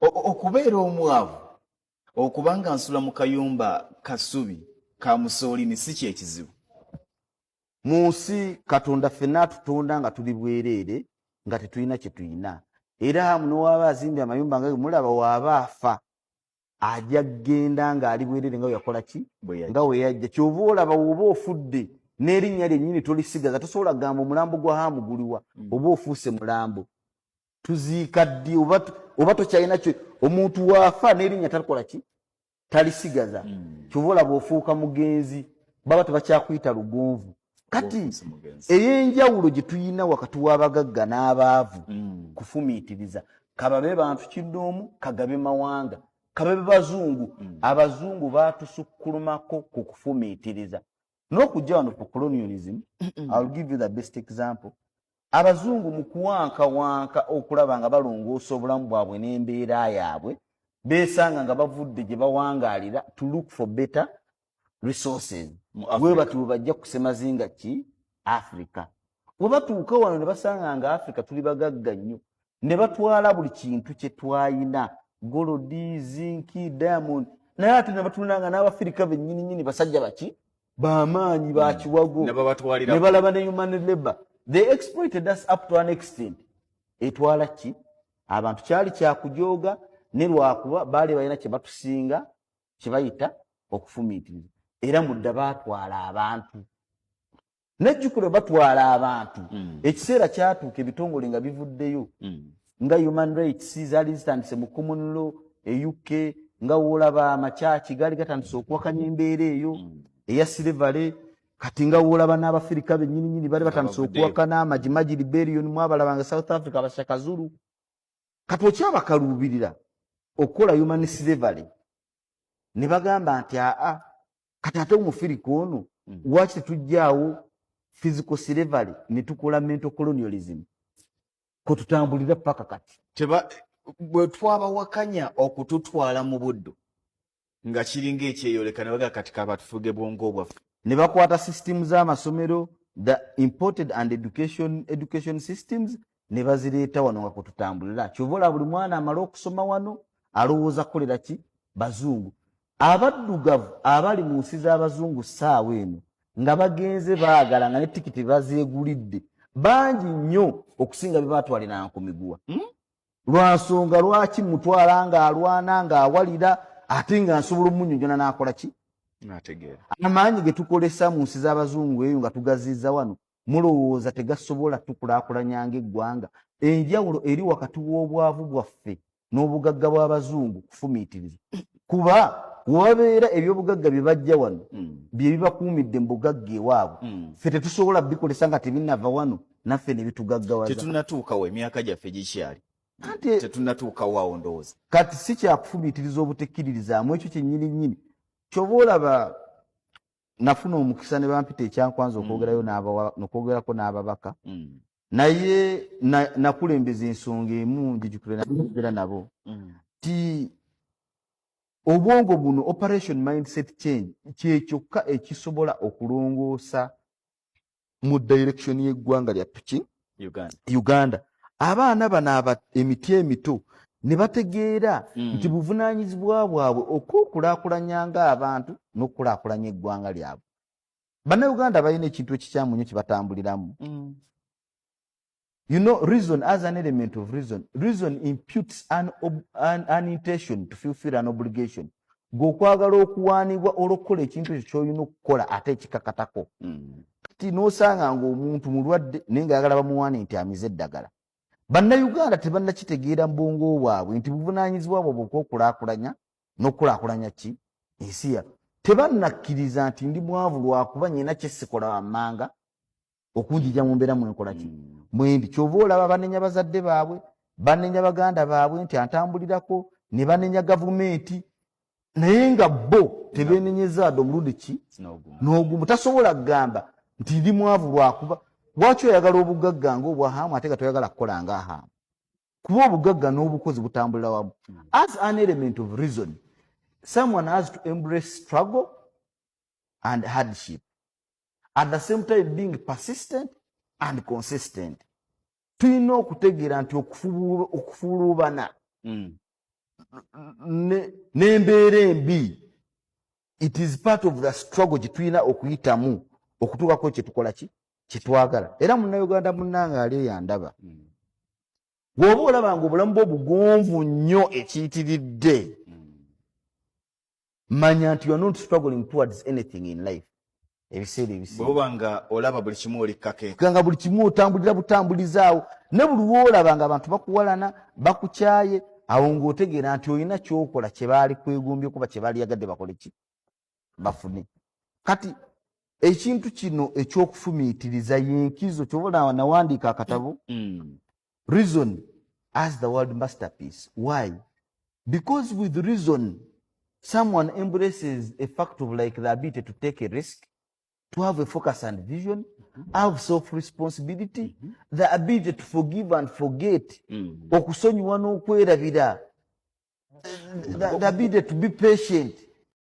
okubeera omwavu okubanga nsula mu kayumba kasubi ka musoolini si kyekizibu mu nsi Katonda ffenna atutonda nga tuli bwereere nga tetulina kye tulina era muno waba azimbye amayumba nga mulaba waaba afa ajja genda ng'ali bwereere nga yakola ki nga we yajja kyova olaba woba ofudde n'erinnya lyennyini tolisigaza tosobola kugamba omulambo gwa Hamu guliwa oba ofuuse mulambo tuziika ddi oba tokyalina kyo omuntu waafa n'erinnya takola ki talisigaza kyova olaba ofuuka mugenzi baba tebakyakuyita lugonvu kati ey'enjawulo gye tuyina wakati w'abagagga n'abaavu kufumiitiriza kababe bantu kinnoomu kagabe mawanga kababe bazungu abazungu baatusukkulumako ku kufumiitiriza n'okujja wano ku colonialism. I'll give you the best example. Abazungu mu kuwankawanka okulaba nga balongoosa obulamu bwabwe n'embeera yaabwe beesanga nga bavudde gye bawangaalira to look for better resources bwe batu bajja kusemazinga ki Africa bwe batuuka wano ne basanga nga Africa tuli bagagga nnyo ne batwala buli kintu kye twayina golodi zinki diamond naye ate ne batulanga n'Abafirika bennyini basajja baki bamaanyi bakiwago ne balaba ne human labor. They exploited us up to an extent. Etwala ki abantu kyali kyakujooga ne lwakuba baali balina kye batusinga kye bayita okufumiitiriza era mudda baatwala abantu nejjukiro batwala abantu ekiseera kyatuuka ebitongole nga bivuddeyo nga human rights zaali zitandise mu common law UK nga woolaba amakyaki gaali gatandise okuwakanya embeera eyo eya slavery kati nga woolaba n'Abafirika bennyini baali batandise okuwakana Majimaji rebellion mu abalabanga South Africa Abashaka Zulu kati okyabakaluubirira okukola human slavery ne bagamba nti kati ate Omufirika ono lwaki tetujjaawo physical slavery ne tukola mental colonialism ko tutambulira paka kati bwe twabawakanya okututwala mu buddo nga kiringa ekyeyoleka ne baga kati kabatufuge bwongo bwaffe ne bakwata systems z'amasomero the imported and education systems ne bazireeta wano nga kututambulira kyovola buli mwana amala okusoma wano alowooza kukolera ki bazungu abaddugavu abali mu nsi z'abazungu ssaawa eno nga bagenze baagala nga ne tikiti bazeegulidde bangi nnyo okusinga bye baatwaliranga ku miguwa lwa nsonga lwaki mutwala ng'alwana ng'awalira ate nga nsobola omunnyonnyona n'akola ki n'ategeera amaanyi ge tukolesa mu nsi z'abazungu eyo nga tugazizza wano mulowooza tegasobola tukulaakulanyanga eggwanga enjawulo eri wakati w'obwavu bwaffe n'obugagga bw'abazungu kufumiitiriza kuba wabeera ebyobugagga bye bajja wano bye bibakuumidde mu bugagga ewaabwe ffe tetusobola bikolesa nga tebinnava wano naffe ne bitugaggawaza tetunnatuukawo emyaka gyaffe gikyali tetunnatuukawo awo ndowooza kati si kyakufumiitiriza obutekkiririzaamu ekyo kyennyini kyoba olaba nafuna omukisa ne bampita ekyankwanza okwogerako n'ababaka naye nakulembeza ensonga emu njijukire naera nabo ti obwongo buno operation mindset change kyekyokka ekisobola okulongoosa mu direction y'eggwanga lyattu Uganda. Abaana bano emiti emito ne bategeera nti buvunaanyizibwa bwabwe okwokulaakulanyanga abantu n'okulaakulanya eggwanga lyabwe. Bannayuganda balina ekintu ekikyamu nnyo kye batambuliramu. You know, reason as an element of reason imputes an intention to fulfill an obligation. Gwokwagala okuwaanibwa olw'okukola ekintu ekyo ky'olina okukola ate ekikakatako. Kati n'osanga ng'omuntu mulwadde naye ng'ayagala bamuwaane nti amize eddagala. Bannayuganda tebannakitegeera mu bwongo bwabwe nti buvunaanyizibwa bwabwe okwokulaakulanya n'okulaakulanya ki ensi yaffe. Tebannakkiriza nti ndi mwavu lwakuba nnyina kye sikola wammanga okunjija mu mbeera mwenkola ki mwendi. Kyova olaba banenya bazadde baabwe banenya baganda baabwe nti antambulirako ne banenya gavumenti naye nga bo tebeenenyezaadde omulundi ki n'ogumu. Tasobola kugamba nti ndi mwavu lwakuba lwaki oyagala obugagga ng'obwa Hamu ate nga toyagala kukola nga Hamu. Kuba obugagga n'obukozi butambulira wamu. As an element of reason, someone has to embrace struggle and hardship. At the same time being persistent and consistent. Tulina okutegeera nti okufulubana n'embeera embi, it is part of the struggle gye tulina okuyitamu okutuukako kyetukola kyetwagala. Era munnayuganda munnange ali yandaba, bw'oba olaba nga obulamu bwo bugonvu nnyo ekiyitiridde, manya nti you are not struggling towards anything in life. Ebiseera ebiseera bw'oba nga olaba buli kimu olikkako nga buli kimu otambulira butambulizaawo, ne buli lw'olaba nga abantu bakuwalana bakukyaye, awo ng'otegeera nti olina kyokola kye baali kwegombye kuba kye baali yagadde bakole ki bafune. Kati ekintu kino ekyokufumiitiriza yenkizo kyobola nawandiika akatabo Reason as the world masterpiece. Why? Because with reason someone embraces a fact of like the ability to take a risk, to have a focus and vision, have self-responsibility, the ability to forgive and forget, okusonyiwa n'okwerabira, the ability to be patient.